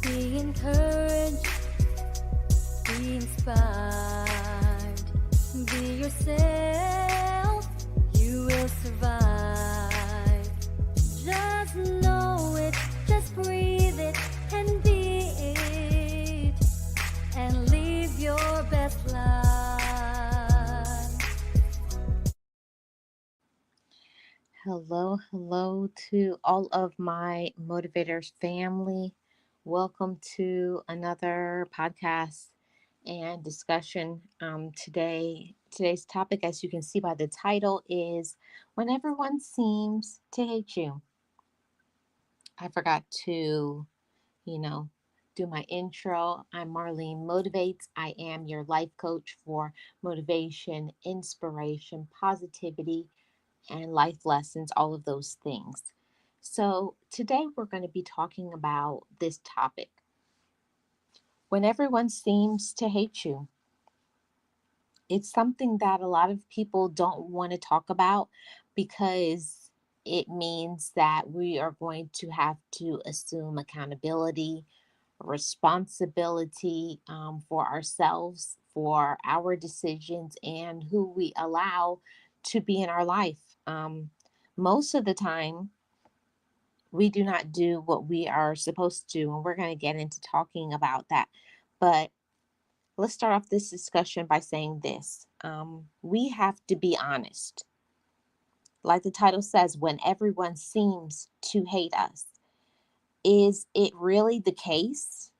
Be encouraged, be inspired, be yourself, you will survive. Just know it, just breathe it, and be it, and live your best life. Hello to all of my motivators family. Welcome to another podcast and discussion. Today's topic, as you can see by the title, is when everyone seems to hate you. I forgot to, you know, do my intro. I'm Marlene Motivates. I am your life coach for motivation, inspiration, positivity, and life lessons, all of those things. So, today we're going to be talking about this topic when everyone seems to hate you. It's something that a lot of people don't want to talk about because it means that we are going to have to assume accountability, responsibility for ourselves, for our decisions, and who we allow to be in our life. Most of the time, we do not do what we are supposed to, and we're going to get into talking about that. But let's start off this discussion by saying this: we have to be honest. Like the title says, when everyone seems to hate us, is it really the case?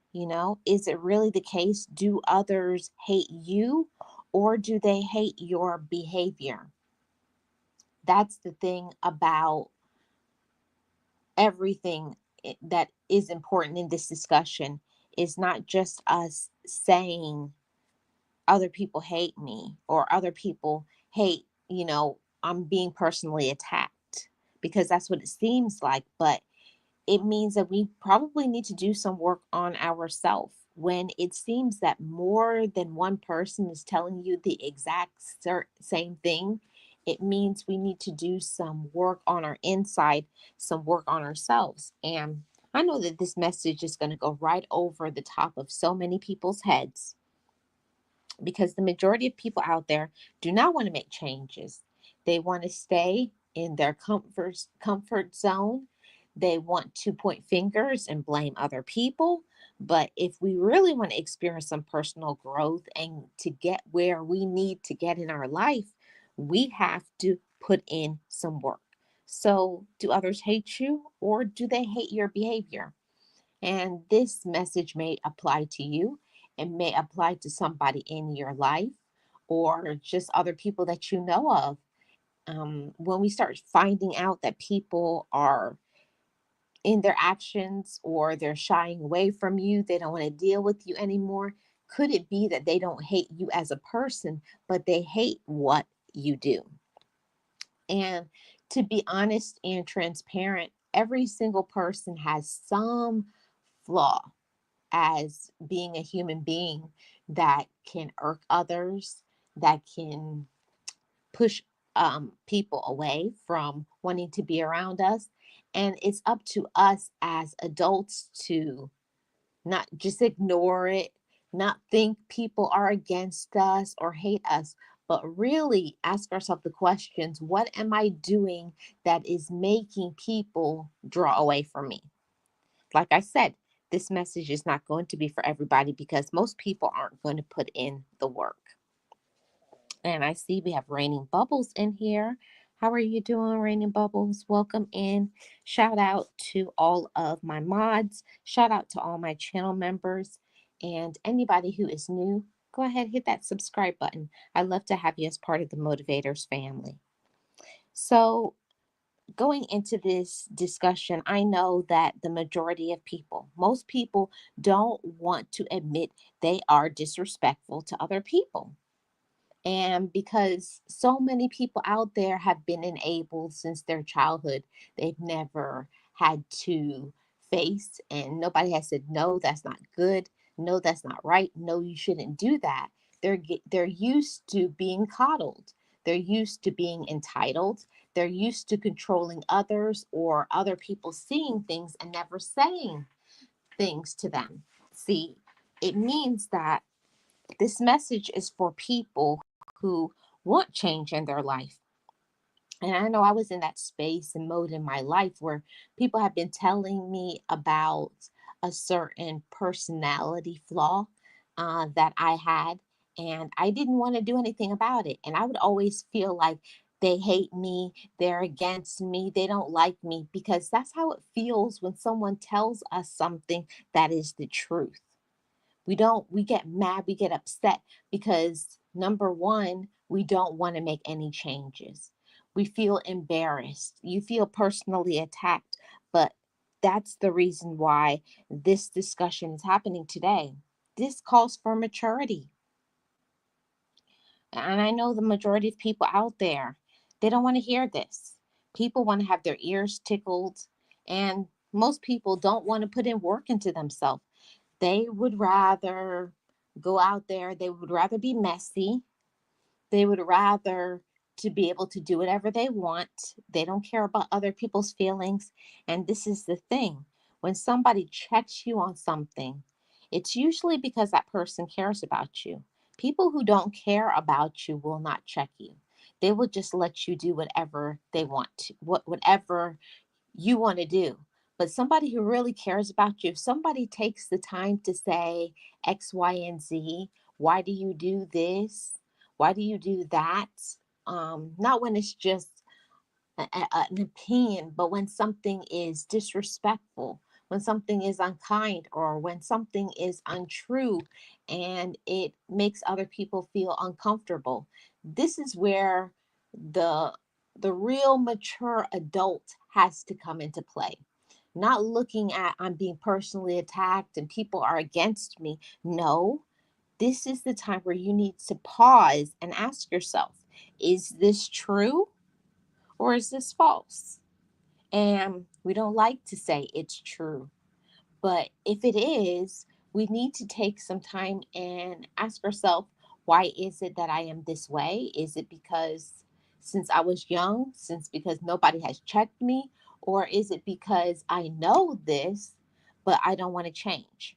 Is it really the case? Do others hate you, or do they hate your behavior? That's the thing about everything that is important in this discussion, is not just us saying other people hate me or other people hate, I'm being personally attacked, because that's what it seems like. But it means that we probably need to do some work on ourselves. When it seems that more than one person is telling you the exact same thing, It means we need to do some work on our inside, some work on ourselves. And I know that this message is going to go right over the top of so many people's heads because the majority of people out there do not want to make changes. They want to stay in their comfort zone. They want to point fingers and blame other people. But if we really want to experience some personal growth and to get where we need to get in our life, we have to put in some work. So, do others hate you or do they hate your behavior? And this message may apply to you and may apply to somebody in your life or just other people that you know of. When we start finding out that people are in their actions or they're shying away from you, they don't want to deal with you anymore, could it be that they don't hate you as a person, but they hate what you do? And to be honest and transparent, every single person has some flaw as being a human being that can irk others, that can push people away from wanting to be around us. And it's up to us as adults to not just ignore it, not think people are against us or hate us, but really ask ourselves the questions: what am I doing that is making people draw away from me? Like I said, this message is not going to be for everybody because most people aren't going to put in the work. And I see we have Raining Bubbles in here. How are you doing, Raining Bubbles? Welcome in. Shout out to all of my mods. Shout out to all my channel members. And anybody who is new, go ahead, hit that subscribe button. I love to have you as part of the Motivators family. So, going into this discussion, I know that the majority of people, most people, don't want to admit they are disrespectful to other people. And because so many people out there have been enabled since their childhood, they've never had to face, and nobody has said, no, that's not good. No, that's not right. No, you shouldn't do that. They're used to being coddled. They're used to being entitled. They're used to controlling others or other people seeing things and never saying things to them. See, it means that this message is for people who want change in their life. And I know I was in that space and mode in my life where people have been telling me about a certain personality flaw that I had, and I didn't want to do anything about it. And I would always feel like they hate me, they're against me, they don't like me, because that's how it feels when someone tells us something that is the truth. We get mad, we get upset because number one, we don't want to make any changes. We feel embarrassed. You feel personally attacked, but that's the reason why this discussion is happening today. This calls for maturity. And I know the majority of people out there, they don't want to hear this. People want to have their ears tickled, and most people don't want to put in work into themselves. They would rather go out there, they would rather be messy, they would rather to be able to do whatever they want. They don't care about other people's feelings. And this is the thing: when somebody checks you on something, it's usually because that person cares about you. People who don't care about you will not check you. They will just let you do whatever they want to, whatever you want to do. But somebody who really cares about you, if somebody takes the time to say X, Y, and Z, why do you do this? Why do you do that? Not when it's just an opinion, but when something is disrespectful, when something is unkind, or when something is untrue and it makes other people feel uncomfortable. This is where the the real mature adult has to come into play. Not looking at, I'm being personally attacked and people are against me. No, this is the time where you need to pause and ask yourself, is this true or is this false? And we don't like to say it's true, but if it is, we need to take some time and ask ourselves, why is it that I am this way? Is it because since I was young, since because nobody has checked me, or is it because I know this, but I don't want to change?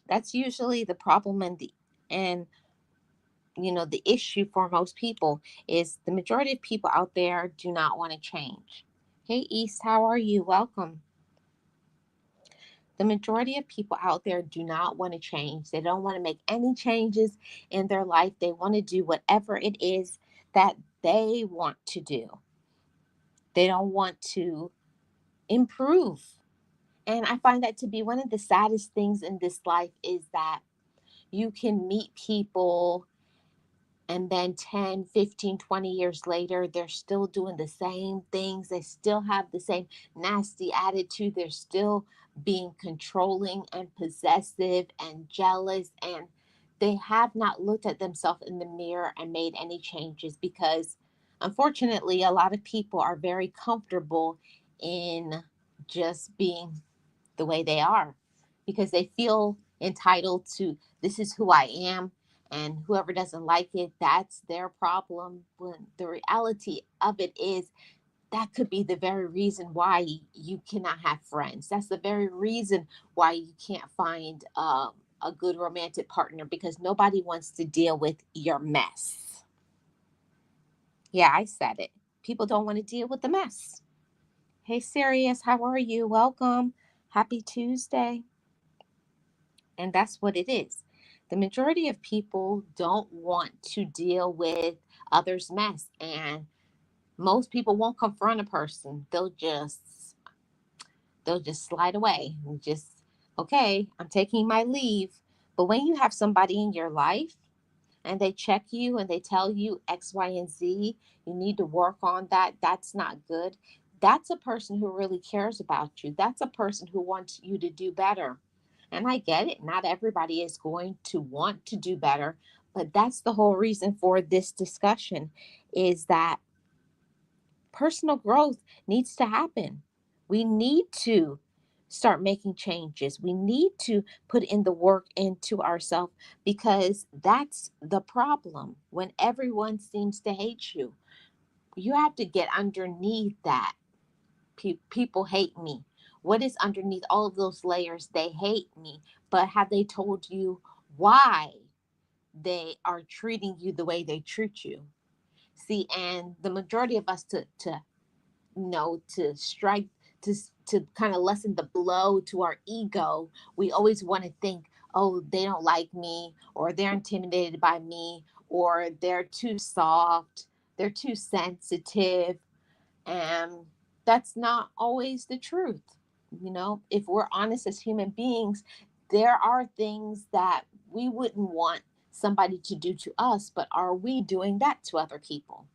That's usually the problem, and the issue for most people is the majority of people out there do not want to change. Hey East, how are you? Welcome. The majority of people out there do not want to change. They don't want to make any changes in their life. They want to do whatever it is that they want to do. They don't want to improve. And I find that to be one of the saddest things in this life is that you can meet people and then 10, 15, 20 years later they're still doing the same things. They still have the same nasty attitude. They're still being controlling and possessive and jealous, and they have not looked at themselves in the mirror and made any changes, because unfortunately a lot of people are very comfortable in just being the way they are, because they feel entitled to, this is who I am, and whoever doesn't like it, that's their problem. When the reality of it is, that could be the very reason why you cannot have friends. That's the very reason why you can't find a good romantic partner, because nobody wants to deal with your mess. Yeah, I said it. People don't want to deal with the mess. Hey, Sirius, how are you? Welcome. Happy Tuesday. And that's what it is. The majority of people don't want to deal with others' mess. And most people won't confront a person. They'll just slide away. And just, okay, I'm taking my leave. But when you have somebody in your life and they check you and they tell you X, Y, and Z, you need to work on that. That's not good. That's a person who really cares about you. That's a person who wants you to do better. And I get it. Not everybody is going to want to do better, but that's the whole reason for this discussion, is that personal growth needs to happen. We need to start making changes. We need to put in the work into ourselves, because that's the problem. When everyone seems to hate you, you have to get underneath that. People hate me. What is underneath all of those layers? They hate me. But have they told you why they are treating you the way they treat you? See, and the majority of us, to strike, to to kind of lessen the blow to our ego, we always want to think, oh, they don't like me, or they're intimidated by me, or they're too soft, they're too sensitive. And that's not always the truth. If we're honest as human beings, there are things that we wouldn't want somebody to do to us, but are we doing that to other people?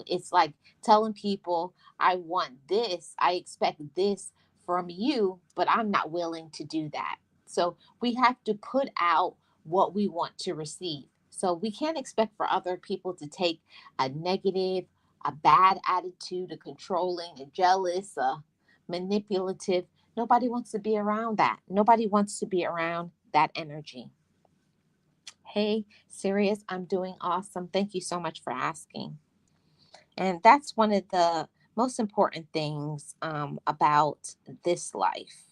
It's like telling people, I want this, I expect this from you, but I'm not willing to do that. So we have to put out what we want to receive. So we can't expect for other people to take a negative, a bad attitude, a controlling, a jealous, a manipulative. Nobody wants to be around that. Nobody wants to be around that energy. Hey, Sirius, I'm doing awesome. Thank you so much for asking. And that's one of the most important things about this life,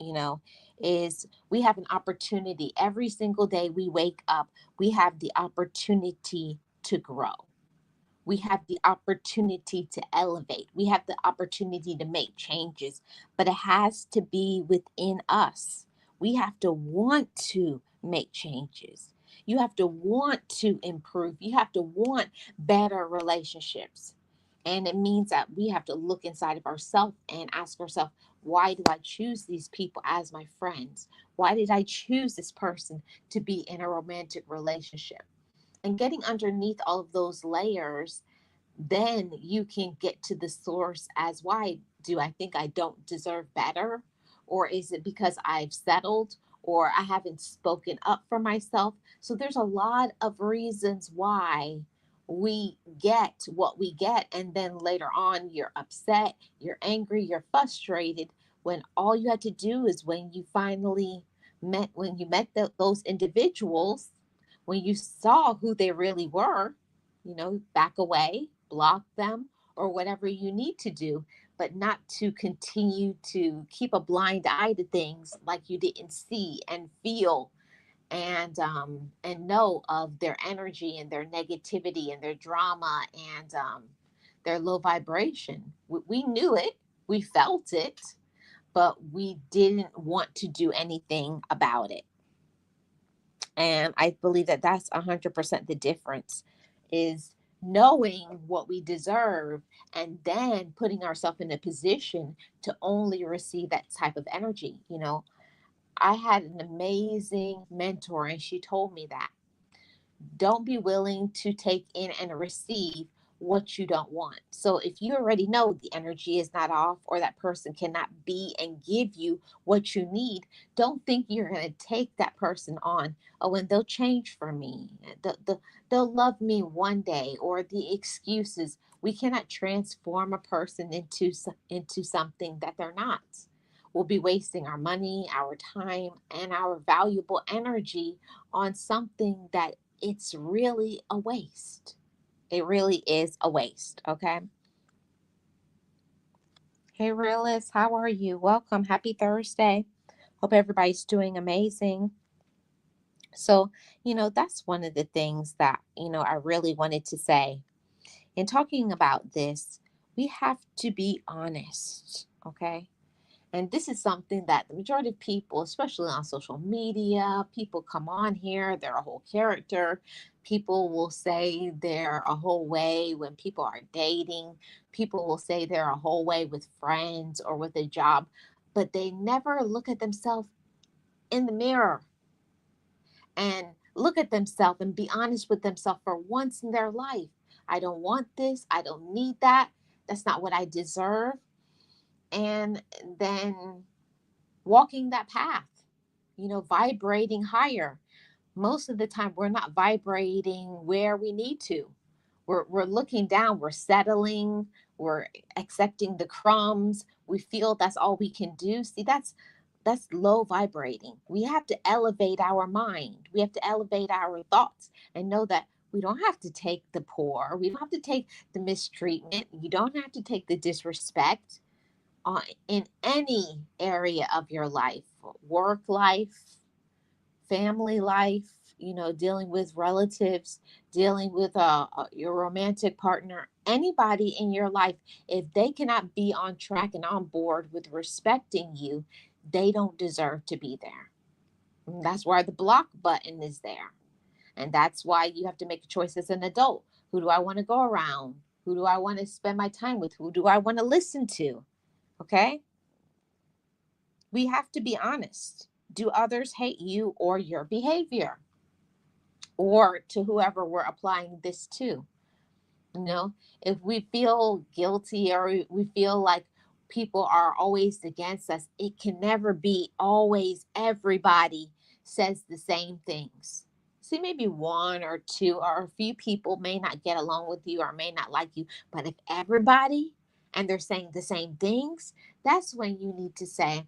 you know, is we have an opportunity every single day we wake up. We have the opportunity to grow. We have the opportunity to elevate. We have the opportunity to make changes, but it has to be within us. We have to want to make changes. You have to want to improve. You have to want better relationships. And it means that we have to look inside of ourselves and ask ourselves, why do I choose these people as my friends? Why did I choose this person to be in a romantic relationship? And getting underneath all of those layers, then you can get to the source, as why do I think I don't deserve better? Or is it because I've settled, or I haven't spoken up for myself? So there's a lot of reasons why we get what we get. And then later on, you're upset, you're angry, you're frustrated, when all you had to do is when you met those individuals, when you saw who they really were, back away, block them, or whatever you need to do, but not to continue to keep a blind eye to things like you didn't see and feel and know of their energy and their negativity and their drama and their low vibration. We knew it, we felt it, but we didn't want to do anything about it. And I believe that that's 100% the difference, is knowing what we deserve and then putting ourselves in a position to only receive that type of energy. I had an amazing mentor, and she told me that don't be willing to take in and receive what you don't want. So if you already know the energy is not off or that person cannot be and give you what you need, don't think you're going to take that person on. Oh, and they'll change for me. They'll love me one day, or the excuses. We cannot transform a person into something that they're not. We'll be wasting our money, our time, and our valuable energy on something that it's really a waste. It really is a waste, okay? Hey, Realist, how are you? Welcome. Happy Thursday. Hope everybody's doing amazing. So, that's one of the things that, I really wanted to say. In talking about this, we have to be honest, okay? And this is something that the majority of people, especially on social media, people come on here, they're a whole character. People will say they're a whole way when people are dating. People will say they're a whole way with friends or with a job, but they never look at themselves in the mirror and look at themselves and be honest with themselves for once in their life. I don't want this. I don't need that. That's not what I deserve. And then walking that path, vibrating higher. Most of the time, we're not vibrating where we need to. We're looking down, we're settling, we're accepting the crumbs. We feel that's all we can do. See, that's low vibrating. We have to elevate our mind. We have to elevate our thoughts and know that we don't have to take the poor. We don't have to take the mistreatment. You don't have to take the disrespect in any area of your life, work life, family life, dealing with relatives, dealing with your romantic partner, anybody in your life. If they cannot be on track and on board with respecting you, they don't deserve to be there. And that's why the block button is there. And that's why you have to make a choice as an adult. Who do I want to go around? Who do I want to spend my time with? Who do I want to listen to? Okay? We have to be honest. Do others hate you or your behavior? Or to whoever we're applying this to? If we feel guilty or we feel like people are always against us, it can never be always everybody says the same things. See, maybe one or two or a few people may not get along with you or may not like you, but if everybody and they're saying the same things, that's when you need to say,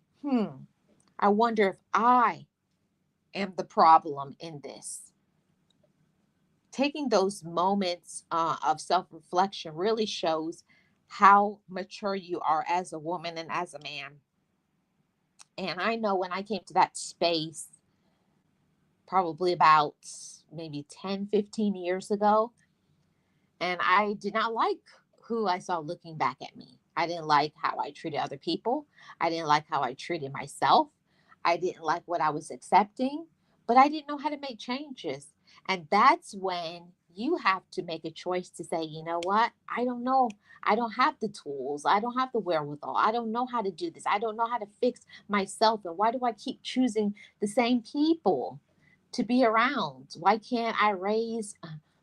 I wonder if I am the problem in this. Taking those moments of self reflection really shows how mature you are as a woman and as a man. And I know when I came to that space, probably about maybe 10, 15 years ago, and I did not like who I saw looking back at me. I didn't like how I treated other people. I didn't like how I treated myself. I didn't like what I was accepting, but I didn't know how to make changes. And that's when you have to make a choice to say, you know what? I don't know. I don't have the tools. I don't have the wherewithal. I don't know how to do this. I don't know how to fix myself. And why do I keep choosing the same people to be around? Why can't I raise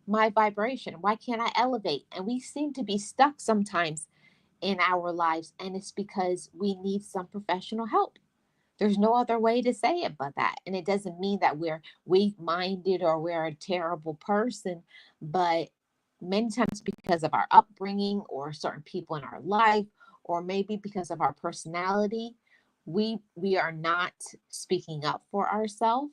my vibration? Why can't I elevate? And we seem to be stuck sometimes in our lives, and it's because we need some professional help. There's no other way to say it but that. And it doesn't mean that we're weak minded or we're a terrible person, but many times because of our upbringing or certain people in our life, or maybe because of our personality, we are not speaking up for ourselves,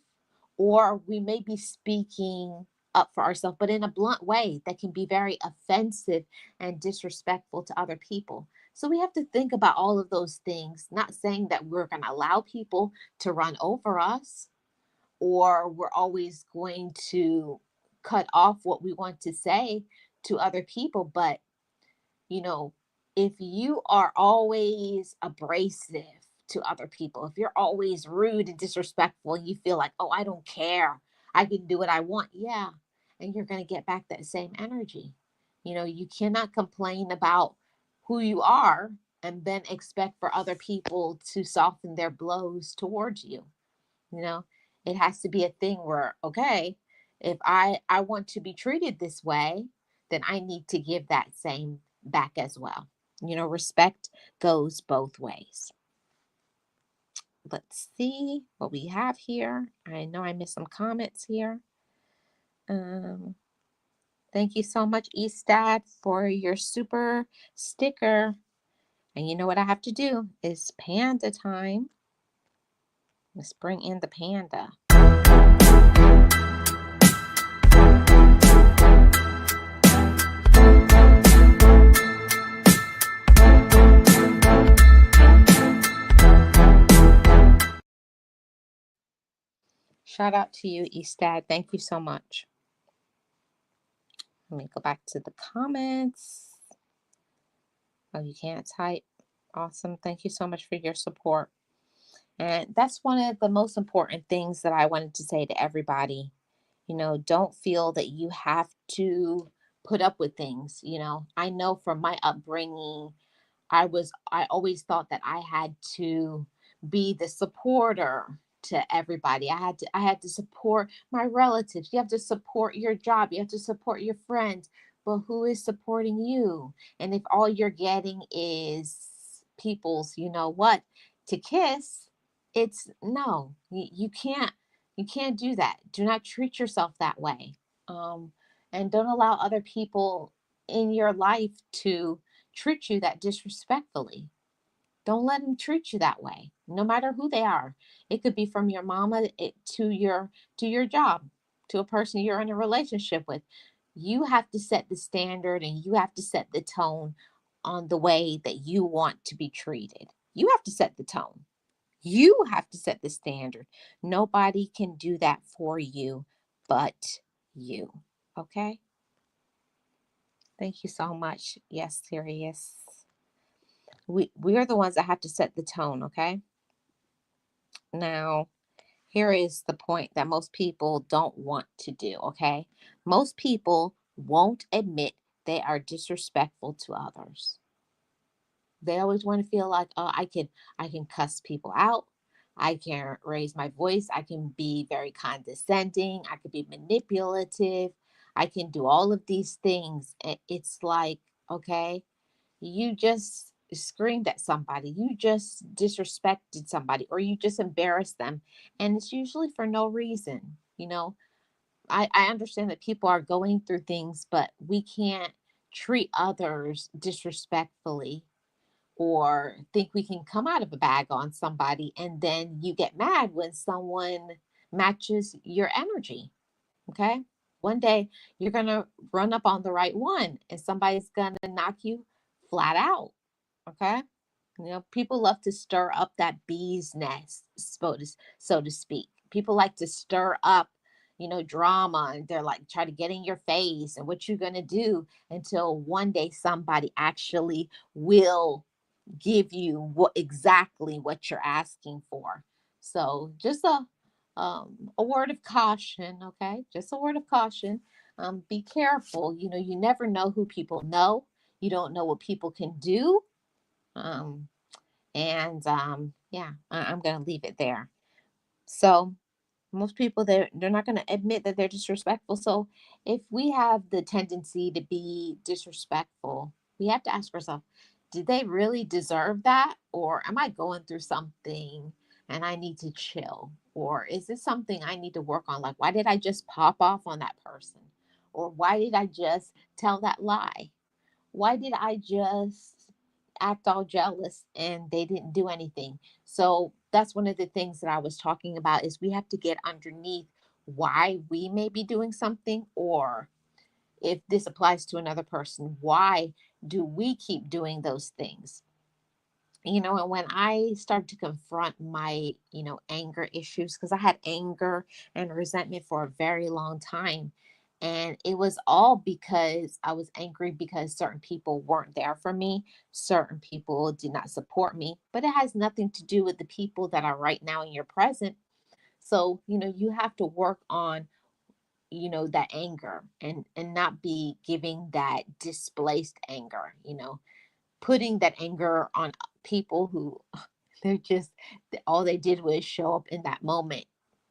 or we may be speaking up for ourselves, but in a blunt way that can be very offensive and disrespectful to other people. So we have to think about all of those things, not saying that we're going to allow people to run over us, or we're always going to cut off what we want to say to other people. But, you know, if you are always abrasive to other people, if you're always rude and disrespectful, and you feel like, oh, I don't care, I can do what I want. Yeah. And you're going to get back that same energy. You cannot complain about who you are and then expect for other people to soften their blows towards you. you know it has to be a thing where, okay, if I want to be treated this way, then I need to give that same back as well. Respect goes both ways. Let's see what we have here. I know I missed some comments here. um Thank you so much, Estad, for your super sticker. And you know what I have to do is panda time. Let's bring in the panda. Shout out to you, Estad. Thank you so much. Let me go back to the comments. Oh, you can't type. Awesome. Thank you so much for your support. And that's one of the most important things that I wanted to say to everybody. Don't feel that you have to put up with things. I know from my upbringing, I always thought that I had to be the supporter to everybody. I had to support my relatives. You have to support your job. You have to support your friends. But who is supporting you? And if all you're getting is people's, what, to kiss, it's no. You can't do that. Do not treat yourself that way. Um, and don't allow other people in your life to treat you that disrespectfully. Don't let them treat you that way, no matter who they are. It could be from your mama to your job, to a person you're in a relationship with. You have to set the standard, and you have to set the tone on the way that you want to be treated. You have to set the tone. You have to set the standard. Nobody can do that for you but you. Okay? Thank you so much. Yes, serious. We are the ones that have to set the tone, okay? Now, here is the point that most people don't want to do, okay? Most people won't admit they are disrespectful to others. They always want to feel like, oh, I can cuss people out. I can raise my voice. I can be very condescending. I could be manipulative. I can do all of these things. It's like, okay, you just screamed at somebody, you just disrespected somebody, or you just embarrassed them. And it's usually for no reason. I understand that people are going through things, but we can't treat others disrespectfully or think we can come out of a bag on somebody, and then you get mad when someone matches your energy. Okay. One day you're going to run up on the right one, and somebody's going to knock you flat out. Okay. People love to stir up that bee's nest, so to speak. People like to stir up, drama, and they're like, try to get in your face and what you're going to do, until one day somebody actually will give you exactly what you're asking for. So just a word of caution, okay? Just a word of caution. Be careful. You never know who people know. You don't know what people can do. Um, and yeah, I'm gonna leave it there. So most people, they're not going to admit that they're disrespectful. So if we have the tendency to be disrespectful, we have to ask ourselves, did they really deserve that, or am I going through something and I need to chill? Or is this something I need to work on? Like, why did I just pop off on that person? Or why did I just tell that lie? Why did I just act all jealous and they didn't do anything? So that's one of the things that I was talking about, is we have to get underneath why we may be doing something, or if this applies to another person, why do we keep doing those things? And when I started to confront my, anger issues, because I had anger and resentment for a very long time. And it was all because I was angry because certain people weren't there for me. Certain people did not support me, but it has nothing to do with the people that are right now in your present. So, you have to work on, that anger, and not be giving that displaced anger, putting that anger on people who they're just, all they did was show up in that moment.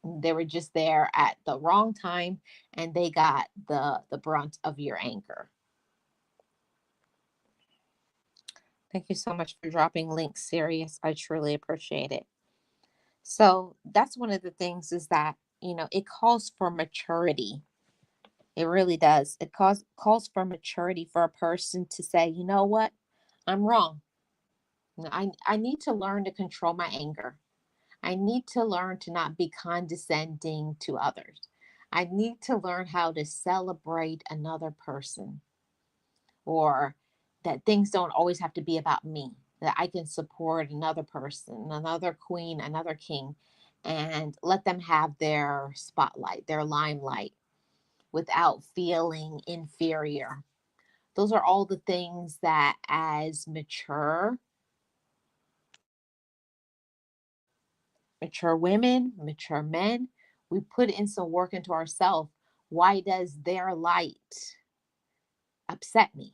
They were just there at the wrong time, and they got the brunt of your anger. Thank you so much for dropping links, Sirius. I truly appreciate it. So that's one of the things, is that, it calls for maturity. It really does. It calls for maturity for a person to say, you know what, I'm wrong. I need to learn to control my anger. I need to learn to not be condescending to others. I need to learn how to celebrate another person, or that things don't always have to be about me, that I can support another person, another queen, another king, and let them have their spotlight, their limelight, without feeling inferior. Those are all the things that, as mature women, mature men, we put in some work into ourselves. Why does their light upset me?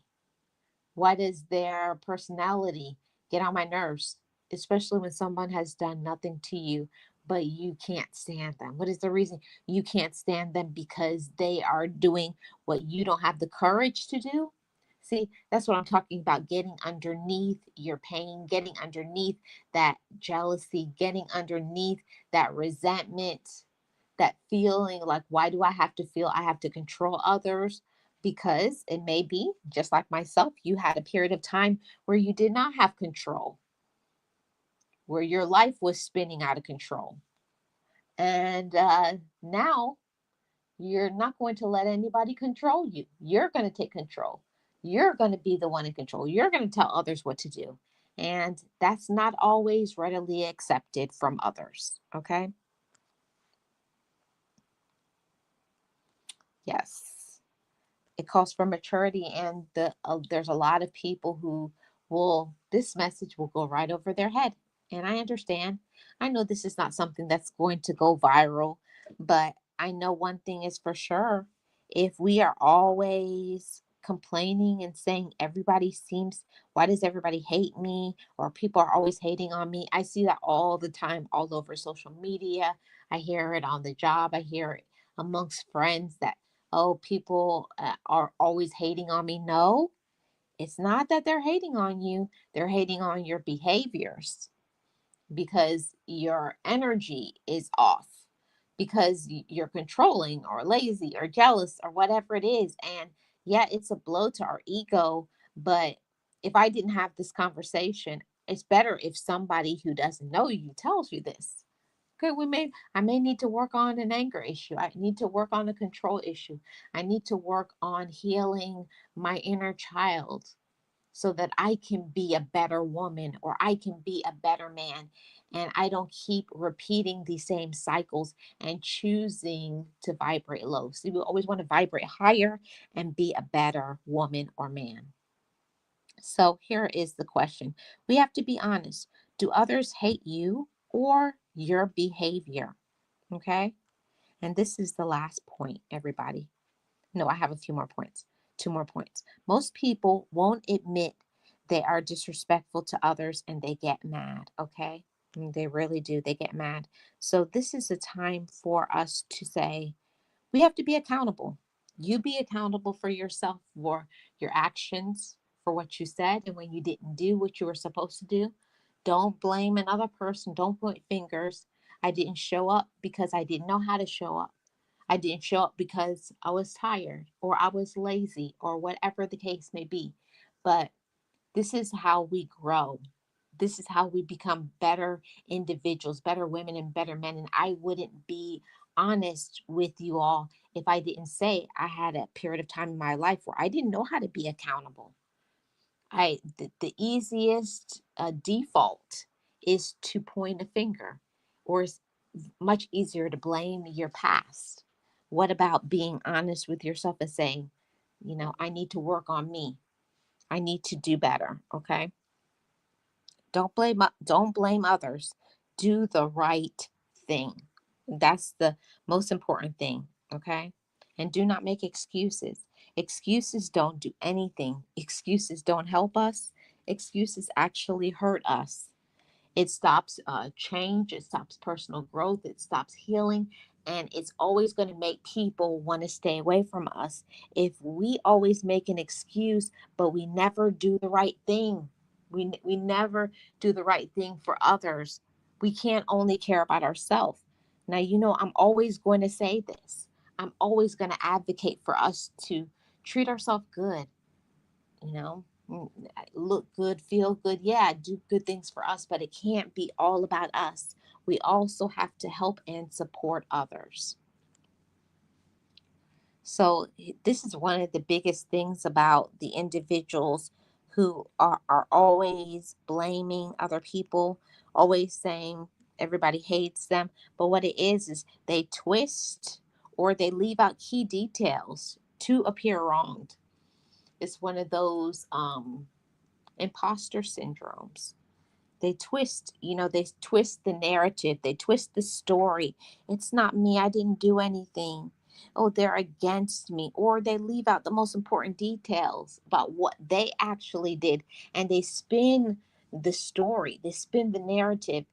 Why does their personality get on my nerves? Especially when someone has done nothing to you, but you can't stand them. What is the reason you can't stand them? Because they are doing what you don't have the courage to do. See, that's what I'm talking about, getting underneath your pain, getting underneath that jealousy, getting underneath that resentment, that feeling like, why do I have to feel I have to control others? Because it may be just like myself, you had a period of time where you did not have control, where your life was spinning out of control. And now you're not going to let anybody control you. You're going to take control. You're going to be the one in control. You're going to tell others what to do. And that's not always readily accepted from others. Okay. Yes. It calls for maturity, and there's a lot of people who will, this message will go right over their head. And I understand. I know this is not something that's going to go viral, but I know one thing is for sure. If we are always complaining and saying everybody seems, why does everybody hate me, or people are always hating on me? I see that all the time, all over social media. I hear it on the job. I hear it amongst friends that, oh, people are always hating on me. No, it's not that they're hating on you, they're hating on your behaviors, because your energy is off, because you're controlling or lazy or jealous or whatever it is. And yeah, it's a blow to our ego. But if I didn't have this conversation, it's better if somebody who doesn't know you tells you this. Okay, I may need to work on an anger issue. I need to work on a control issue. I need to work on healing my inner child, so that I can be a better woman, or I can be a better man. And I don't keep repeating the same cycles and choosing to vibrate low. So we always want to vibrate higher and be a better woman or man. So here is the question. We have to be honest. Do others hate you or your behavior? Okay. And this is the last point, everybody. No, I have a few more points. Two more points. Most people won't admit they are disrespectful to others, and they get mad. Okay. They really do. They get mad. So this is a time for us to say, we have to be accountable. You be accountable for yourself, for your actions, for what you said, and when you didn't do what you were supposed to do. Don't blame another person. Don't point fingers. I didn't show up because I didn't know how to show up. I didn't show up because I was tired, or I was lazy, or whatever the case may be. But this is how we grow. This is how we become better individuals, better women, and better men. And I wouldn't be honest with you all if I didn't say I had a period of time in my life where I didn't know how to be accountable. The easiest default is to point a finger, or it's much easier to blame your past. What about being honest with yourself and saying, I need to work on me. I need to do better. Okay. Don't blame others. Do the right thing. That's the most important thing, okay? And do not make excuses. Excuses don't do anything. Excuses don't help us. Excuses actually hurt us. It stops change, it stops personal growth, it stops healing, and it's always going to make people want to stay away from us. If we always make an excuse, but we never do the right thing, we never do the right thing for others, we can't only care about ourselves. Now, I'm always going to say this. I'm always going to advocate for us to treat ourselves good, you know look good, feel good, yeah, do good things for us, but it can't be all about us. We also have to help and support others. So this is one of the biggest things about the individuals who are always blaming other people, always saying everybody hates them. But what it is they twist or they leave out key details to appear wronged. It's one of those imposter syndromes. They twist the narrative, they twist the story. It's not me, I didn't do anything. Oh, they're against me. Or they leave out the most important details about what they actually did, and they spin the story, they spin the narrative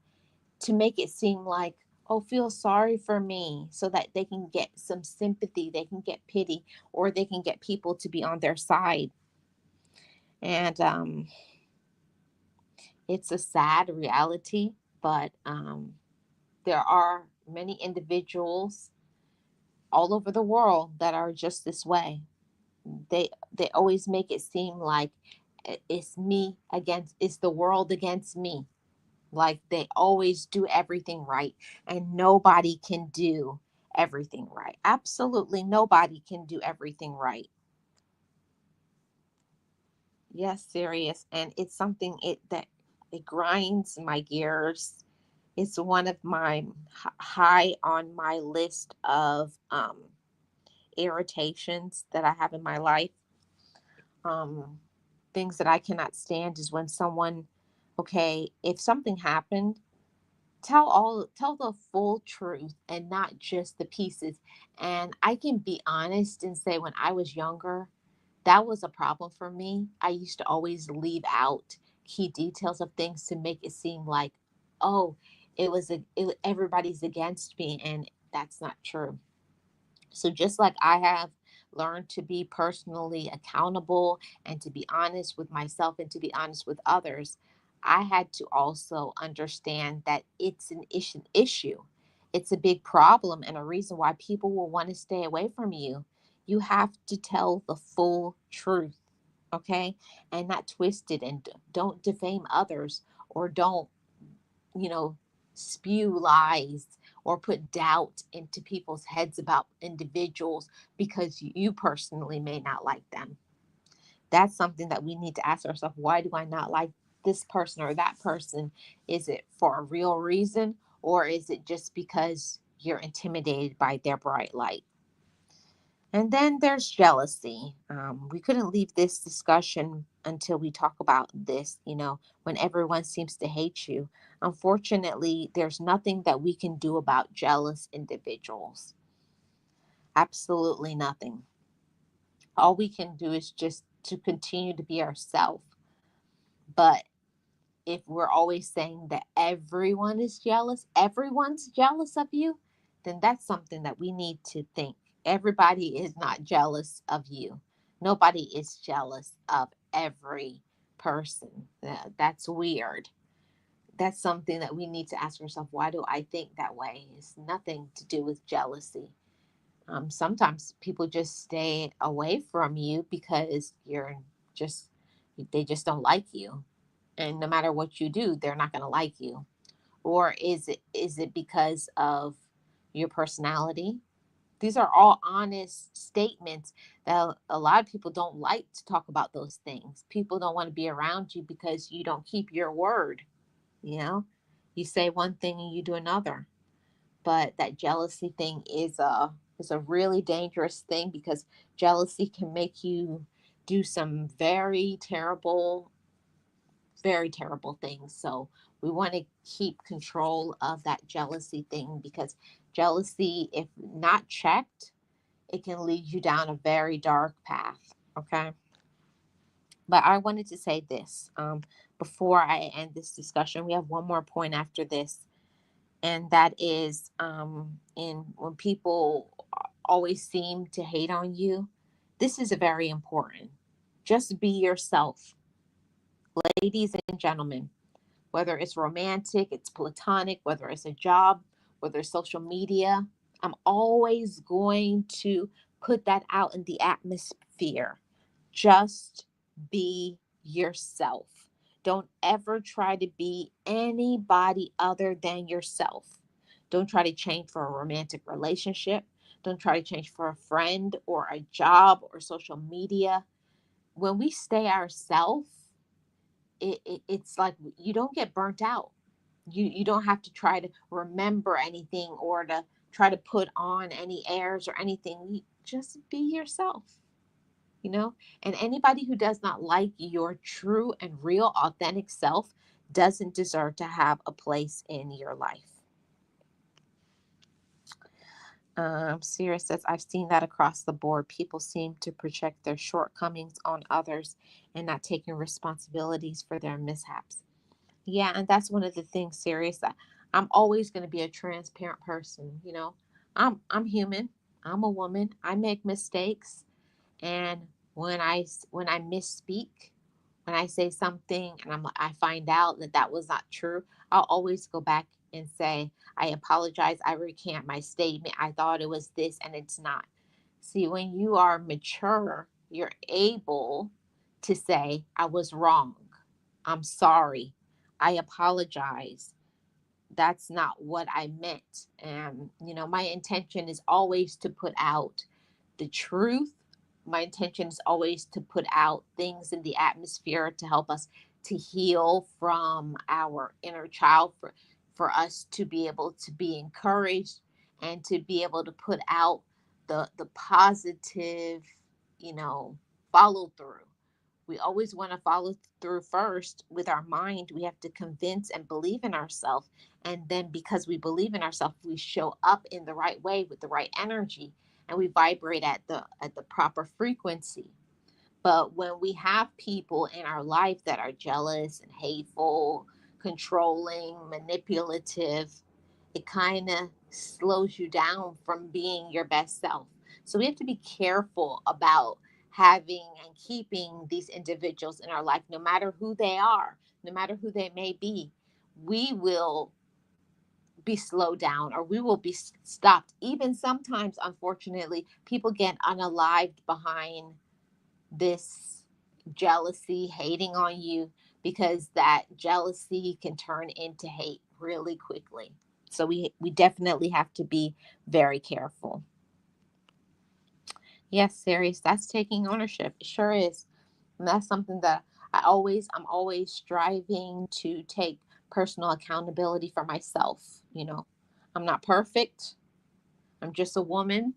to make it seem like, oh, feel sorry for me, so that they can get some sympathy, they can get pity, or they can get people to be on their side. And it's a sad reality, but there are many individuals all over the world that are just this way. They always make it seem like it's the world against me. Like they always do everything right, and nobody can do everything right. Absolutely nobody can do everything right. Yes, serious, and it's something it grinds my gears. It's one of my high on my list of irritations that I have in my life. Um, Things that I cannot stand is when someone, okay, if something happened, tell the full truth and not just the pieces. And I can be honest and say when I was younger, that was a problem for me. I used to always leave out key details of things to make it seem like, oh, everybody's against me, and that's not true. So just like I have learned to be personally accountable and to be honest with myself and to be honest with others, I had to also understand that it's an issue. It's a big problem and a reason why people will want to stay away from you. You have to tell the full truth, okay? And not twist it, and don't defame others, or don't, you know, spew lies or put doubt into people's heads about individuals because you personally may not like them. That's something that we need to ask ourselves. Why do I not like this person or that person? Is it for a real reason, or is it just because you're intimidated by their bright light? And then there's jealousy. We couldn't leave this discussion until we talk about this, when everyone seems to hate you. Unfortunately, there's nothing that we can do about jealous individuals. Absolutely nothing. All we can do is just to continue to be ourselves. But if we're always saying that everyone's jealous of you, then that's something that we need to think. Everybody is not jealous of you. Nobody is jealous of every person. That's weird. That's something that we need to ask ourselves. Why do I think that way? It's nothing to do with jealousy. Sometimes people just stay away from you because just, they just don't like you, and no matter what you do, they're not going to like you. Or is it because of your personality. These are all honest statements that a lot of people don't like to talk about those things. People don't want to be around you because you don't keep your word. You know, you say one thing and you do another. But that jealousy thing is a really dangerous thing, because jealousy can make you do some very terrible things. So we want to keep control of that jealousy thing, because jealousy, if not checked, it can lead you down a very dark path. Okay. But I wanted to say this before I end this discussion. We have one more point after this, and that is in when people always seem to hate on you. This is a very important. Just be yourself, ladies and gentlemen. Whether it's romantic, it's platonic, whether it's a job, whether it's social media, I'm always going to put that out in the atmosphere. Just be yourself. Don't ever try to be anybody other than yourself. Don't try to change for a romantic relationship. Don't try to change for a friend or a job or social media. When we stay ourselves, it's like you don't get burnt out. You don't have to try to remember anything or to try to put on any airs or anything. You just be yourself, you know? And anybody who does not like your true and real authentic self doesn't deserve to have a place in your life. Sierra says, I've seen that across the board. People seem to project their shortcomings on others and not taking responsibilities for their mishaps. Yeah, and that's one of the things, serious. That I'm always going to be a transparent person. You know, I'm human. I'm a woman. I make mistakes, and when I misspeak, when I say something and I find out that that was not true, I'll always go back and say, I apologize. I recant my statement. I thought it was this, and it's not. See, when you are mature, you're able to say, I was wrong. I'm sorry. I apologize. That's not what I meant. And, my intention is always to put out the truth. My intention is always to put out things in the atmosphere to help us to heal from our inner child, for us to be able to be encouraged and to be able to put out the positive, you know, follow through. We always want to follow through first with our mind. We have to convince and believe in ourselves. And then because we believe in ourselves, we show up in the right way with the right energy, and we vibrate at the proper frequency. But when we have people in our life that are jealous and hateful, controlling, manipulative, it kind of slows you down from being your best self. So we have to be careful about having and keeping these individuals in our life, no matter who they are, no matter who they may be. We will be slowed down, or we will be stopped. Even sometimes, unfortunately, people get unalived behind this jealousy, hating on you, because that jealousy can turn into hate really quickly. So we definitely have to be very careful. Yes, serious. That's taking ownership. It sure is. And that's something that I'm always striving to take personal accountability for myself. I'm not perfect. I'm just a woman,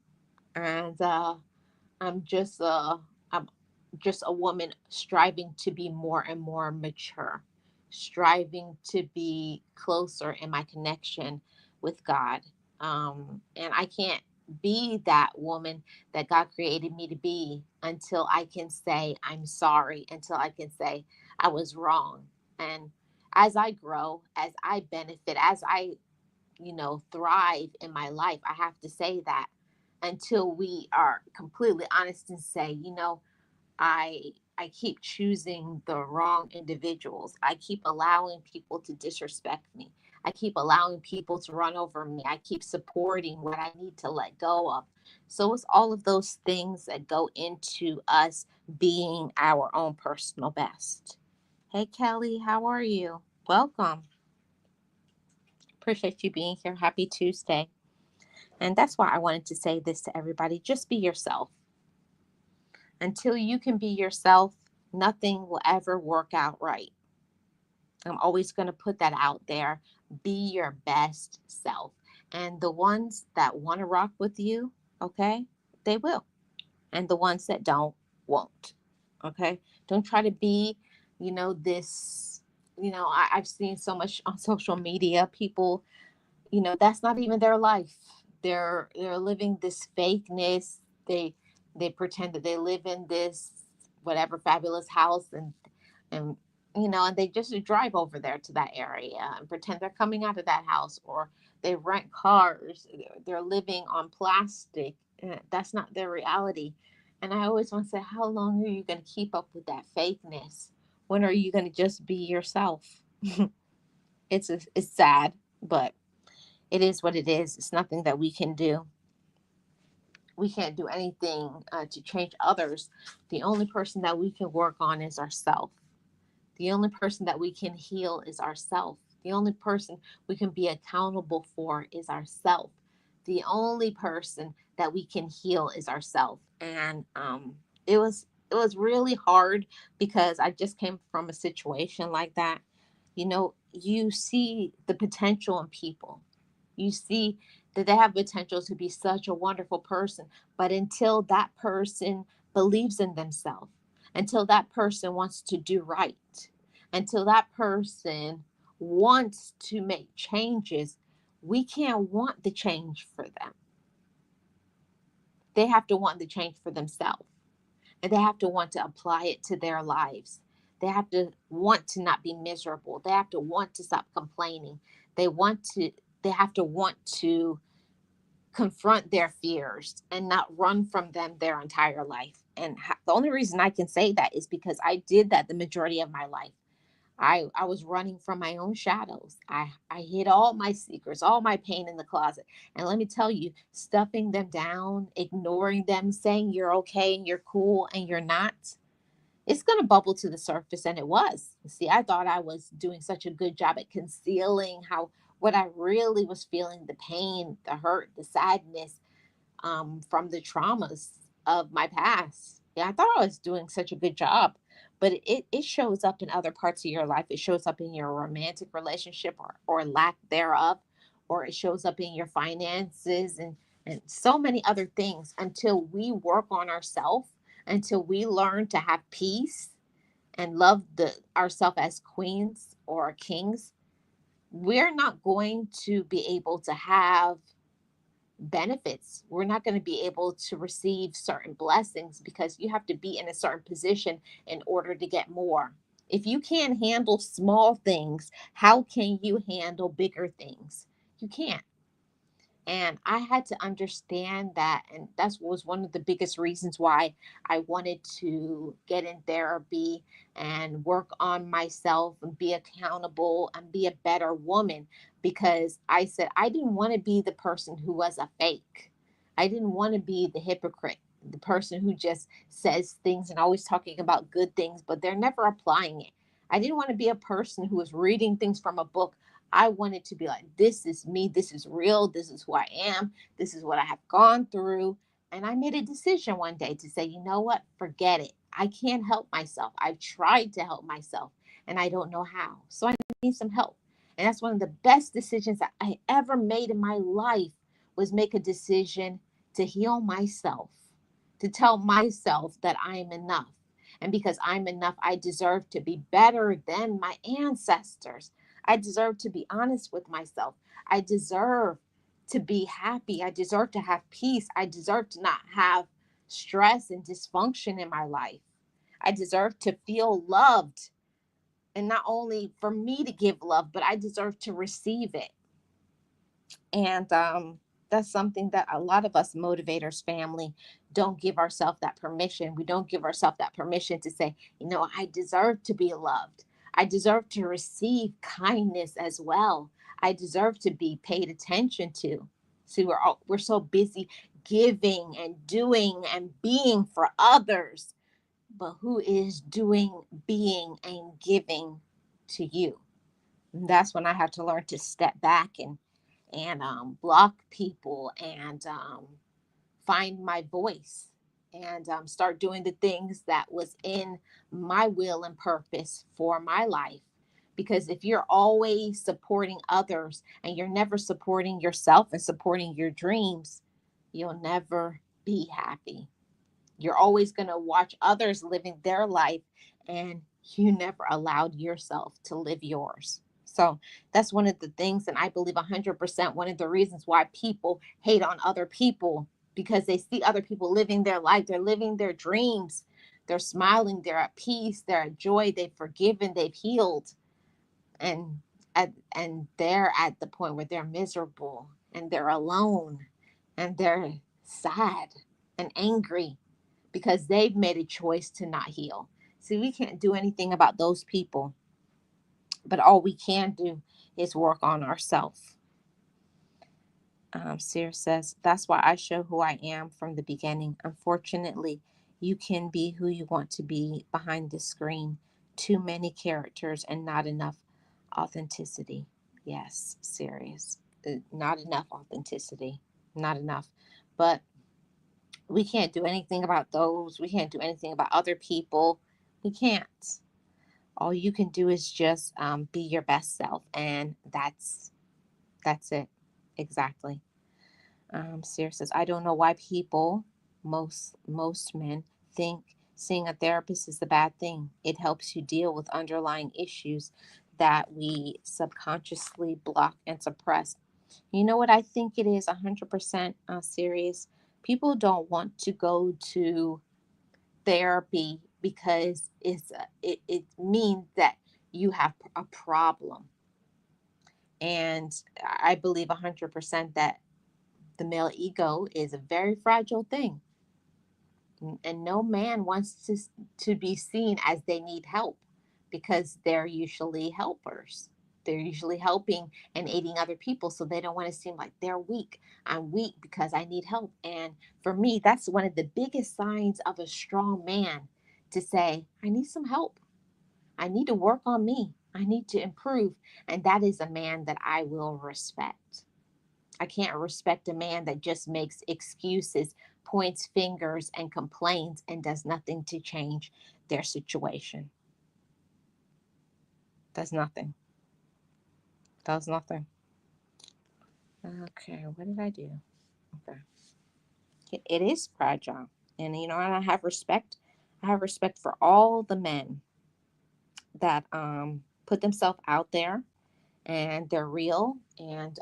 and I'm just a I'm just a woman striving to be more and more mature, striving to be closer in my connection with God. And I can't be that woman that God created me to be until I can say I'm sorry, until I can say I was wrong. And as I grow, as I benefit, as I thrive in my life, I have to say that, until we are completely honest and say, I I keep choosing the wrong individuals. I keep allowing people to disrespect me. I keep allowing people to run over me. I keep supporting what I need to let go of. So it's all of those things that go into us being our own personal best. Hey Kelly, how are you? Welcome. Appreciate you being here. Happy Tuesday. And that's why I wanted to say this to everybody. Just be yourself. Until you can be yourself, nothing will ever work out right. I'm always going to put that out there. Be your best self. And the ones that want to rock with you, okay, they will. And the ones that don't, won't. Okay. Don't try to be, this, I've seen so much on social media. People, that's not even their life. They're living this fakeness. They pretend that they live in this whatever fabulous house, and and they just drive over there to that area and pretend they're coming out of that house, or they rent cars. They're living on plastic. That's not their reality. And I always want to say, how long are you going to keep up with that fakeness? When are you going to just be yourself? It's sad, but it is what it is. It's nothing that we can do. We can't do anything to change others. The only person that we can work on is ourselves. The only person that we can heal is ourselves. The only person we can be accountable for is ourselves. The only person that we can heal is ourselves. And it was really hard because I just came from a situation like that. You see the potential in people. You see that they have potential to be such a wonderful person, but until that person believes in themselves, until that person wants to do right, until that person wants to make changes, we can't want the change for them. They have to want the change for themselves, and they have to want to apply it to their lives. They have to want to not be miserable. They have to want to stop complaining. They want to they have to want to confront their fears and not run from them their entire life. And the only reason I can say that is because I did that the majority of my life. I was running from my own shadows. I hid all my secrets, all my pain in the closet. And let me tell you, stuffing them down, ignoring them, saying you're okay and you're cool and you're not, it's going to bubble to the surface. And it was. See, I thought I was doing such a good job at concealing how what I really was feeling, the pain, the hurt, the sadness, from the traumas of my past. Yeah, I thought I was doing such a good job, but it shows up in other parts of your life. It shows up in your romantic relationship, or lack thereof, or it shows up in your finances, and so many other things. Until we work on ourselves, until we learn to have peace and love ourselves as queens or kings, we're not going to be able to have benefits. We're not going to be able to receive certain blessings because you have to be in a certain position in order to get more. If you can't handle small things, how can you handle bigger things? You can't. And I had to understand that. And that was one of the biggest reasons why I wanted to get in therapy and work on myself and be accountable and be a better woman. Because I said I didn't want to be the person who was a fake. I didn't want to be the hypocrite, the person who just says things and always talking about good things, but they're never applying it. I didn't want to be a person who was reading things from a book. I wanted to be like, this is me. This is real. This is who I am. This is what I have gone through. And I made a decision one day to say, you know what? Forget it. I can't help myself. I've tried to help myself and I don't know how. So I need some help. And that's one of the best decisions that I ever made in my life, was make a decision to heal myself, to tell myself that I am enough. And because I'm enough, I deserve to be better than my ancestors. I deserve to be honest with myself. I deserve to be happy. I deserve to have peace. I deserve to not have stress and dysfunction in my life. I deserve to feel loved. And not only for me to give love, but I deserve to receive it. And that's something that a lot of us motivators family don't give ourselves that permission. We don't give ourselves that permission to say, I deserve to be loved. I deserve to receive kindness as well. I deserve to be paid attention to. See, we're so busy giving and doing and being for others, but who is doing, being, and giving to you? And that's when I had to learn to step back and block people and find my voice and start doing the things that was in my will and purpose for my life. Because if you're always supporting others and you're never supporting yourself and supporting your dreams, you'll never be happy. You're always going to watch others living their life, and you never allowed yourself to live yours. So that's one of the things, and I believe 100% one of the reasons why people hate on other people, because they see other people living their life, they're living their dreams, they're smiling, they're at peace, they're at joy, they've forgiven, they've healed, and and they're at the point where they're miserable and they're alone and they're sad and angry because they've made a choice to not heal. See, we can't do anything about those people, but all we can do is work on ourselves. Sears says, that's why I show who I am from the beginning. Unfortunately, you can be who you want to be behind the screen. Too many characters and not enough authenticity. Yes, serious. Not enough authenticity. Not enough. But we can't do anything about those. We can't do anything about other people. We can't. All you can do is just be your best self, and that's it. Exactly. Sears says, I don't know why people, most men, think seeing a therapist is a bad thing. It helps you deal with underlying issues that we subconsciously block and suppress. You know what I think it is 100% serious? People don't want to go to therapy because it means that you have a problem. And I believe 100% that the male ego is a very fragile thing, and no man wants to be seen as they need help, because they're usually helpers. They're usually helping and aiding other people, so they don't want to seem like they're weak. I'm weak because I need help. And for me, that's one of the biggest signs of a strong man, to say, I need some help. I need to work on me. I need to improve. And that is a man that I will respect. I can't respect a man that just makes excuses, points fingers, and complains and does nothing to change their situation. Does nothing. Does nothing. Okay, what did I do? Okay. It is fragile. And and I have respect. I have respect for all the men that put themselves out there, and they're real, and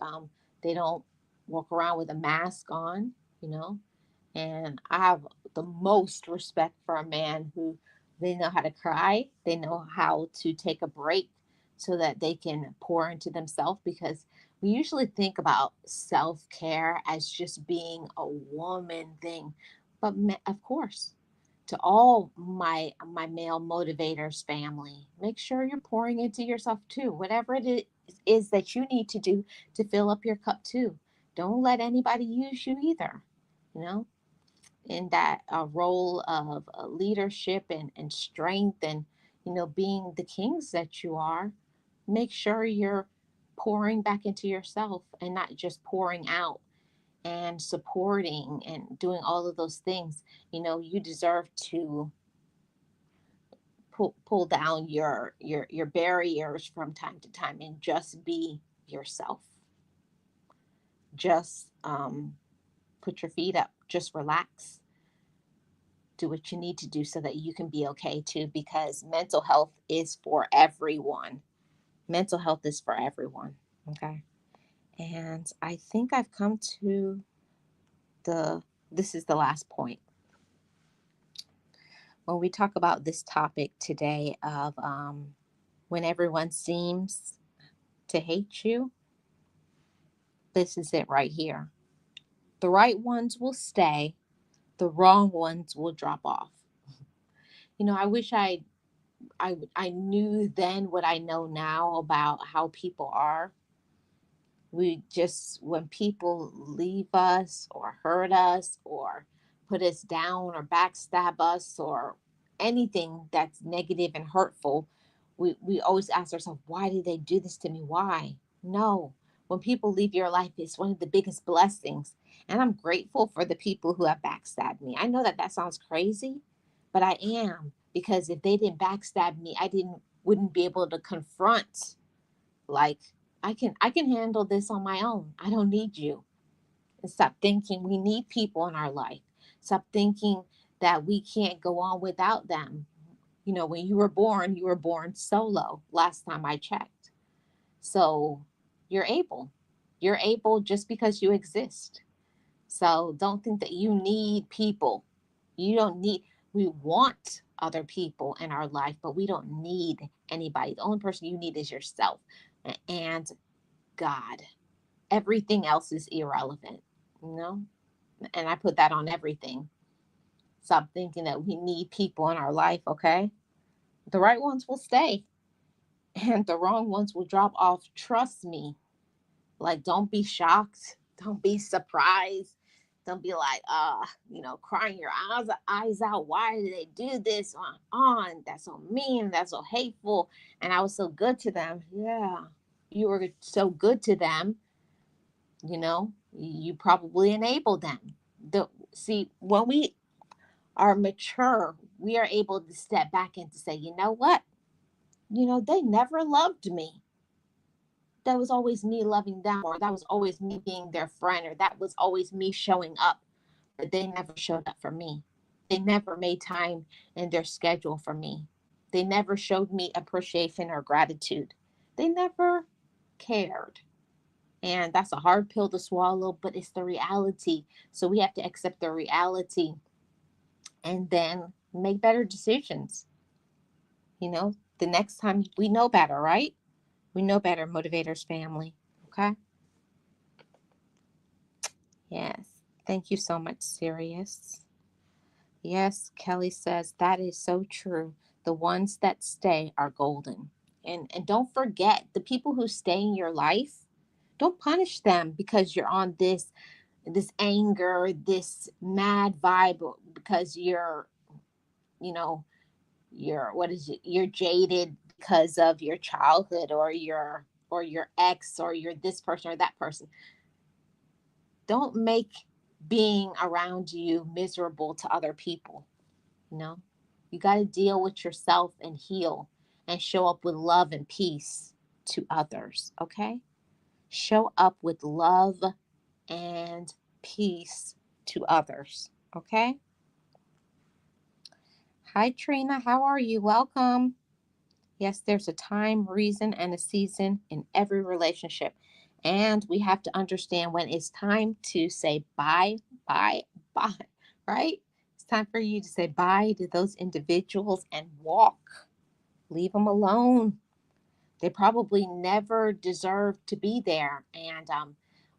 they don't walk around with a mask on, you know. And I have the most respect for a man who, they know how to cry, they know how to take a break so that they can pour into themselves, because we usually think about self-care as just being a woman thing. But of course, to all my male motivators family, make sure you're pouring into yourself too, whatever is that you need to do to fill up your cup too. Don't let anybody use you either, you know, in that role of leadership and strength, and being the kings that you are. Make sure you're pouring back into yourself and not just pouring out and supporting and doing all of those things. You deserve to pull down your barriers from time to time and just be yourself. Just put your feet up, just relax, do what you need to do so that you can be okay too, because mental health is for everyone. Mental health is for everyone. Okay. And I think I've come to the this is the last point. When we talk about this topic today of when everyone seems to hate you, this is it right here. The right ones will stay, the wrong ones will drop off. I wish I knew then what I know now about how people are. We just, when people leave us or hurt us or put us down or backstab us or anything that's negative and hurtful, we always ask ourselves, why did they do this to me? Why? No, When people leave your life, it's one of the biggest blessings. And I'm grateful for the people who have backstabbed me. I know that that sounds crazy, but I am, because if they didn't backstab me, wouldn't be able to confront, like, I can handle this on my own. I don't need you. And stop thinking we need people in our life. Stop thinking that we can't go on without them. When you were born solo last time I checked. So you're able. You're able just because you exist. So don't think that you need people. You don't need, we want other people in our life, but we don't need anybody. The only person you need is yourself and God. Everything else is irrelevant, you know? And I put that on everything. Stop thinking that we need people in our life, okay? The right ones will stay and the wrong ones will drop off. Trust me. Like, don't be shocked. Don't be surprised. Don't be like, crying your eyes out. Why did they do this? That's so mean. That's so hateful. And I was so good to them. Yeah, you were so good to them. You probably enabled them. See, when we are mature, we are able to step back and to say, you know what? They never loved me. That was always me loving them, or that was always me being their friend, or that was always me showing up, but they never showed up for me. They never made time in their schedule for me. They never showed me appreciation or gratitude. They never cared. And that's a hard pill to swallow, but it's the reality. So we have to accept the reality and then make better decisions. The next time we know better, right? We know better, Motivators family. Okay? Yes. Thank you so much, Sirius. Yes, Kelly says that is so true. The ones that stay are golden. And don't forget, the people who stay in your life, don't punish them because you're on this anger, this mad vibe, because you know, what is it? You're jaded because of your childhood, or your ex, or you're this person or that person. Don't make being around you miserable to other people. You know, you got to deal with yourself and heal and show up with love and peace to others. Okay. Show up with love and peace to others. Okay. Hi, Trina. How are you? Welcome. Yes, there's a time, reason, and a season in every relationship. And we have to understand when it's time to say bye, bye, bye, right? It's time for you to say bye to those individuals and walk. Leave them alone. They probably never deserved to be there. And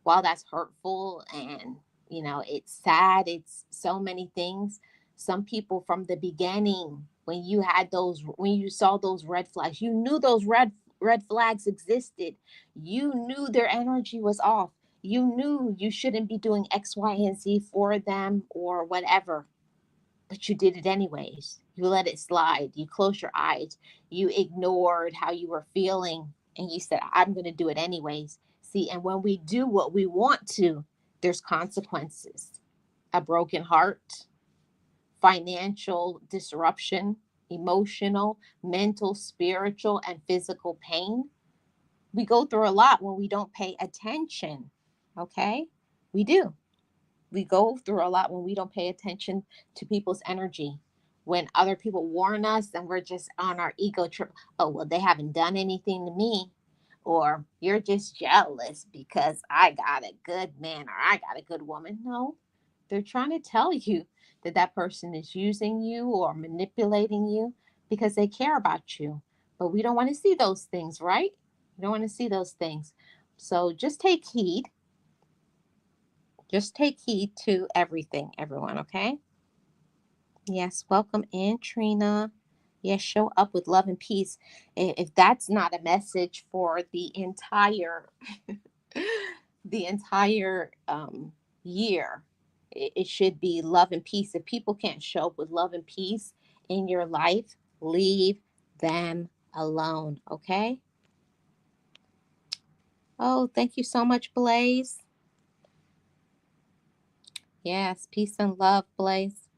while that's hurtful and, it's sad, it's so many things. Some people from the beginning, when you saw those red flags, you knew those red flags existed. You knew their energy was off. You knew you shouldn't be doing X, Y, and Z for them or whatever, but you did it anyways. You let it slide. You closed your eyes. You ignored how you were feeling and you said, I'm going to do it anyways. See, and when we do what we want to, there's consequences. A broken heart, financial disruption, emotional, mental, spiritual, and physical pain. We go through a lot when we don't pay attention. Okay? We do. We go through a lot when we don't pay attention to people's energy. When other people warn us and we're just on our ego trip, oh, well, they haven't done anything to me. Or you're just jealous because I got a good man or I got a good woman. No, they're trying to tell you that that person is using you or manipulating you because they care about you. But we don't want to see those things, right? We don't want to see those things. So just take heed. Just take heed to everything, everyone, okay? Yes, welcome in, Trina. Yes, show up with love and peace. If that's not a message for the entire the entire year, it should be love and peace. If people can't show up with love and peace in your life, leave them alone, okay? Oh, thank you so much, Blaze. Yes, peace and love, Blaze.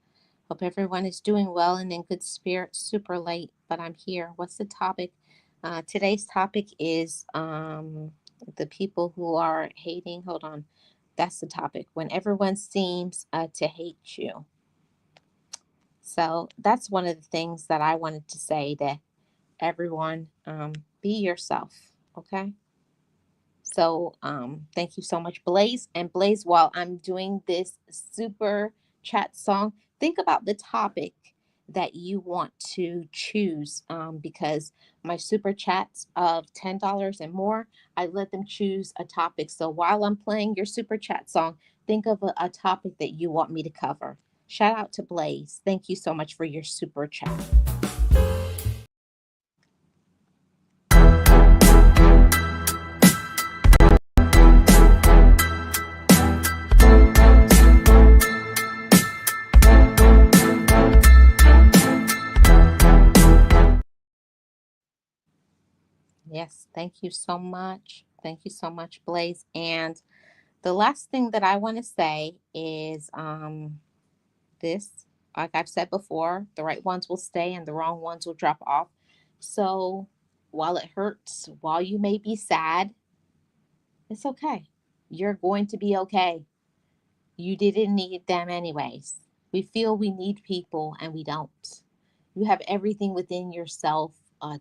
Hope everyone is doing well and in good spirits. Super late, but I'm here. What's the topic? Today's topic is the people who are hating. Hold on. That's the topic. When everyone seems to hate you. So that's one of the things that I wanted to say to everyone. Be yourself. Okay. So thank you so much, Blaze. And Blaze, while I'm doing this super chat song, think about the topic that you want to choose, because my super chats of $10 and more, I let them choose a topic. So while I'm playing your super chat song, think of a topic that you want me to cover. Shout out to Blaze. Thank you so much for your super chat. Yes, thank you so much. Thank you so much, Blaze. And the last thing that I want to say is this, like I've said before, the right ones will stay and the wrong ones will drop off. So while it hurts, while you may be sad, it's okay. You're going to be okay. You didn't need them anyways. We feel we need people and we don't. You have everything within yourself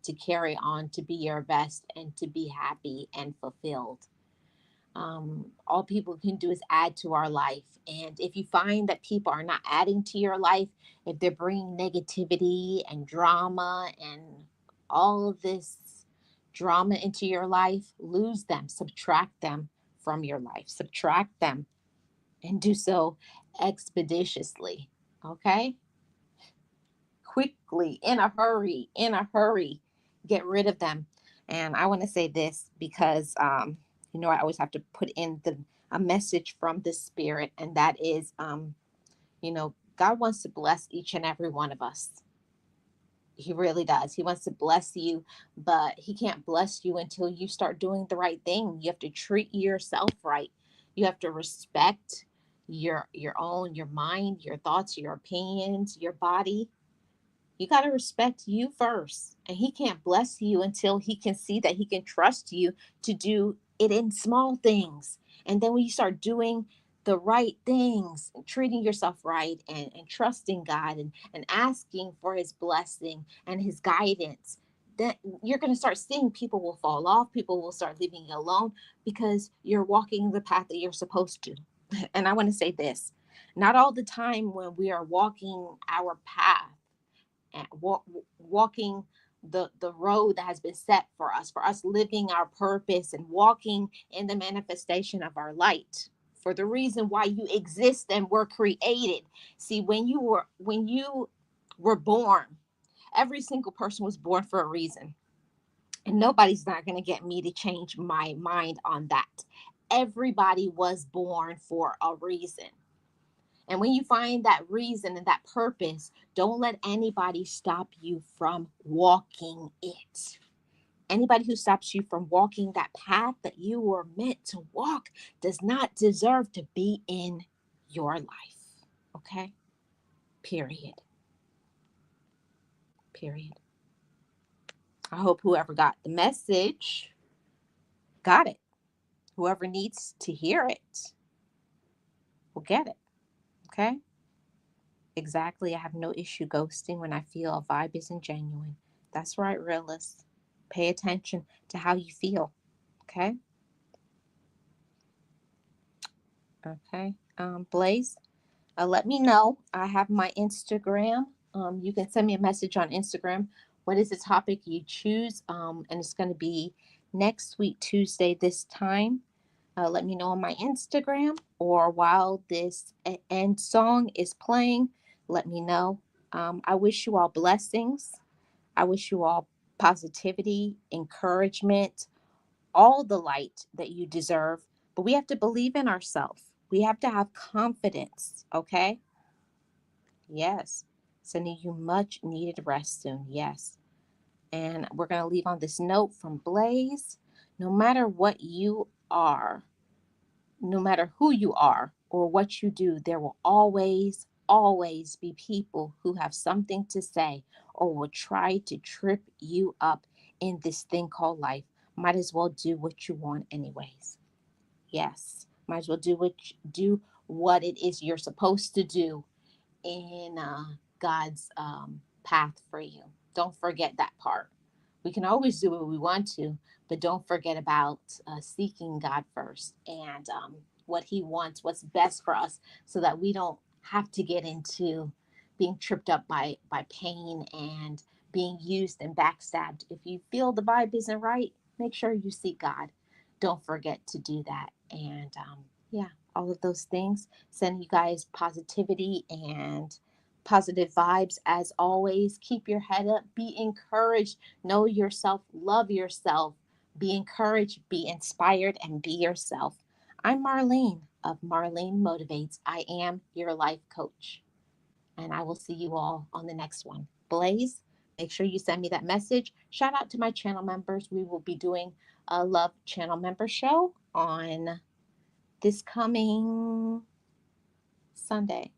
to carry on, to be your best, and to be happy and fulfilled. All people can do is add to our life. And if you find that people are not adding to your life, if they're bringing negativity and drama and all of this drama into your life, lose them, subtract them from your life, subtract them, and do so expeditiously. Okay? Quickly, in a hurry, get rid of them. And I want to say this because, I always have to put in a message from the Spirit, and that is, God wants to bless each and every one of us. He really does. He wants to bless you, but he can't bless you until you start doing the right thing. You have to treat yourself right. You have to respect your mind, your thoughts, your opinions, your body. You got to respect you first. And he can't bless you until he can see that he can trust you to do it in small things. And then when you start doing the right things, treating yourself right, and trusting God, and asking for his blessing and his guidance, then you're going to start seeing people will fall off. People will start leaving you alone because you're walking the path that you're supposed to. And I want to say this, not all the time when we are walking our path and walking the road that has been set for us living our purpose and walking in the manifestation of our light, for the reason why you exist and were created. See, when you were born, every single person was born for a reason, and nobody's not going to get me to change my mind on that. Everybody was born for a reason. And when you find that reason and that purpose, don't let anybody stop you from walking it. Anybody who stops you from walking that path that you were meant to walk does not deserve to be in your life. Okay? Period. Period. I hope whoever got the message got it. Whoever needs to hear it will get it. Okay? Exactly. I have no issue ghosting when I feel a vibe isn't genuine. That's right, realists. Pay attention to how you feel. Okay. Okay. Blaze, let me know. I have my Instagram. You can send me a message on Instagram. What is the topic you choose? And it's going to be next week, Tuesday, this time. Let me know on my Instagram, or while this end song is playing, let me know. I wish you all blessings. I wish you all positivity, encouragement, all the light that you deserve. But we have to believe in ourselves. We have to have confidence, okay? Yes. Sending you much needed rest soon. Yes. And we're going to leave on this note from Blaze. No matter what you are, no matter who you are or what you do, there will always be people who have something to say or will try to trip you up in this thing called life. Might as well do what you want anyways. Yes, might as well do what it is you're supposed to do in God's path for you. Don't forget that part. We can always do what we want to, but don't forget about seeking God first and what He wants, what's best for us, so that we don't have to get into being tripped up by pain and being used and backstabbed. If you feel the vibe isn't right, make sure you seek God. Don't forget to do that. And yeah, all of those things. Send you guys positivity and positive vibes as always. Keep your head up. Be encouraged. Know yourself. Love yourself. Be encouraged. Be inspired and be yourself. I'm Marlene of Marlene Motivates. I am your life coach. And I will see you all on the next one. Blaze, make sure you send me that message. Shout out to my channel members. We will be doing a Love Channel Member Show on this coming Saturday.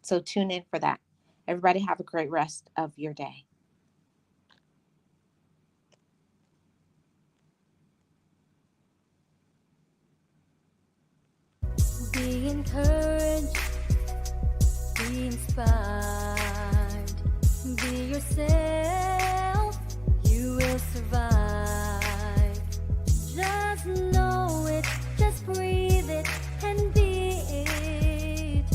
So tune in for that. Everybody have a great rest of your day. Be encouraged, be inspired, be yourself, you will survive. Just know it, just breathe it, and be it,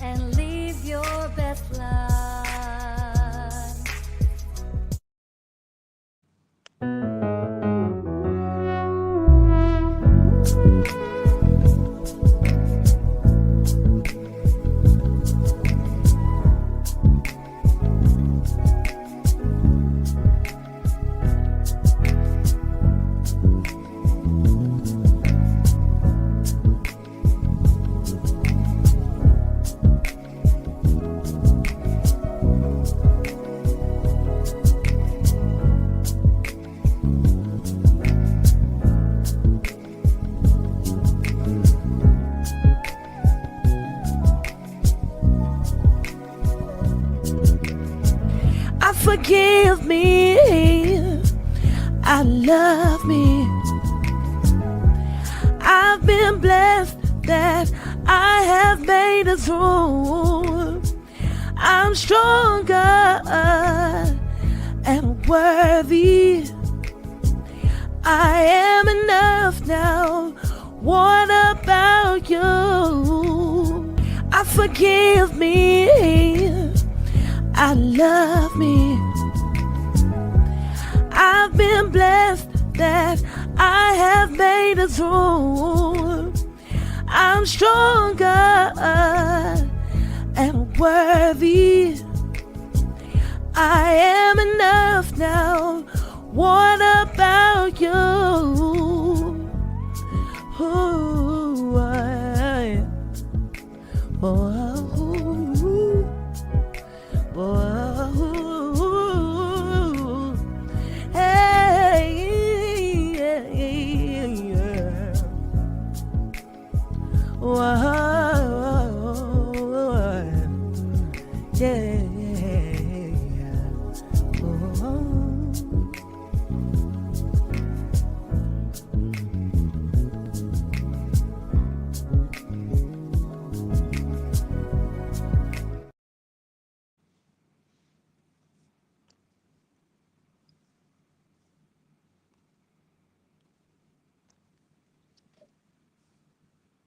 and live your best life. Forgive me, I love me. I've been blessed that I have made it through. I'm stronger and worthy. I am enough now. What about you? I forgive me, I love me. I've been blessed that I have made it through. I'm stronger and worthy. I am enough now. What about you?